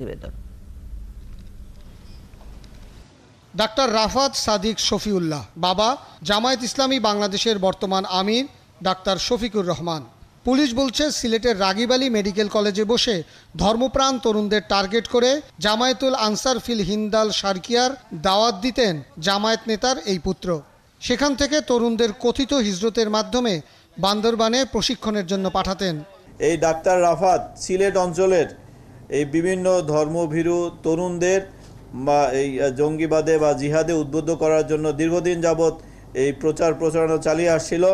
নিবেদন। ডাক্তার রাফাত সাদিক শফিউল্লাহ, বাবা জামায়াত ইসলামী বাংলাদেশের বর্তমান আমির ডাক্তার শফিকুর রহমান। পুলিশ বলছে, সিলেটের রাগীব আলী মেডিকেল কলেজে বসে ধর্মপ্রাণ তরুণদের টার্গেট করে জামায়াতুল আনসার ফিল হিন্দাল সার্কিয়ার দাওয়াত দিতেন জামায়াত নেতার এই পুত্র। সেখান থেকে তরুণদের কথিত হিজরতের মাধ্যমে বান্দরবানে প্রশিক্ষণের জন্য পাঠাতেন। এই ডাক্তার রাফাত সিলেট অঞ্চলের এই বিভিন্ন ধর্মভীরু তরুণদের বা এই জঙ্গিবাদে বা জিহাদে উদ্বুদ্ধ করার জন্য দীর্ঘদিন যাবৎ এই প্রচারণা চালিয়ে আসছিল।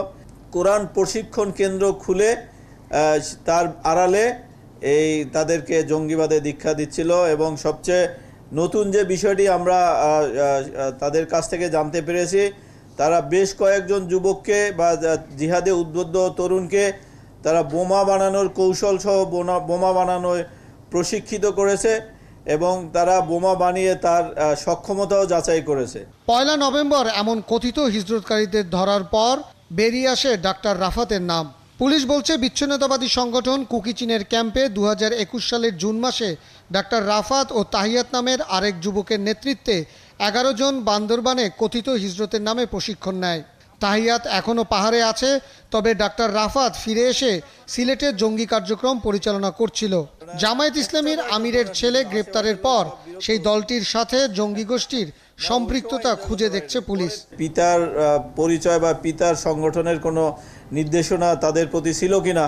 কোরআন প্রশিক্ষণ কেন্দ্র খুলে তার আড়ালে এই তাদেরকে জঙ্গিবাদে দীক্ষা দিচ্ছিল। এবং সবচেয়ে নতুন যে বিষয়টি আমরা তাদের কাছ থেকে জানতে পেরেছি, তারা বেশ কয়েকজন যুবককে বা জিহাদে উদ্বুদ্ধ তরুণকে তারা বোমা বানানোর কৌশল সহ বোমা বানানোয় প্রশিক্ষিত করেছে এবং তারা বোমা বানিয়ে তার সক্ষমতাও যাচাই করেছে। 1 নভেম্বর এমন কথিত হিজরতকারীদের ধরার পর বেরিয়ে আসে ডাক্তার রাফাতের নাম। পুলিশ বলছে, বিচ্ছিন্নতাবাদী সংগঠন কুকিচিনের ক্যাম্পে 2021 সালের জুন মাসে ডাক্তার রাফাত ও তাহিয়াত নামের আরেক যুবকের নেতৃত্বে 11 জন বান্দরবানে কথিত হিজরতের নামে প্রশিক্ষণ নেয়। তাহিয়াত এখনও পাহাড়ে আছে, তবে ডাক্তার রাফাত ফিরে এসে সিলেটের জঙ্গি কার্যক্রম পরিচালনা করছিল। জামায়াত ইসলামীর আমিরের ছেলে গ্রেপ্তারের পর সেই দলটির সাথে জঙ্গি গোষ্ঠীর সম্পৃক্ততা খুঁজে দেখছে পুলিশ। পিতার পরিচয় বা পিতার সংগঠনের কোনো নির্দেশনা তাদের প্রতি ছিল কিনা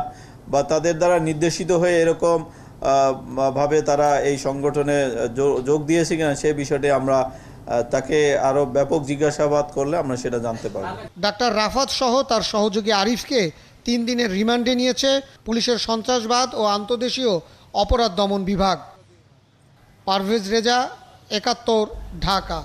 বা তাদের দ্বারা নির্দেশিত হয়ে এরকম ভাবে তারা এই সংগঠনে যোগ দিয়েছে কিনা, সেই বিষয়টি আমরা তাকে আরো ব্যাপক জিজ্ঞাসাবাদ করলে আমরা সেটা জানতে পারব। ডাক্তার রাফাত সহ তার সহযোগী আরিফকে 3 দিনের রিমান্ডে নিয়েছে পুলিশের সন্ত্রাসবাদ ও আন্তদেশীয় অপরাধ দমন বিভাগ। পারভেজ রেজা, 71, ঢাকা।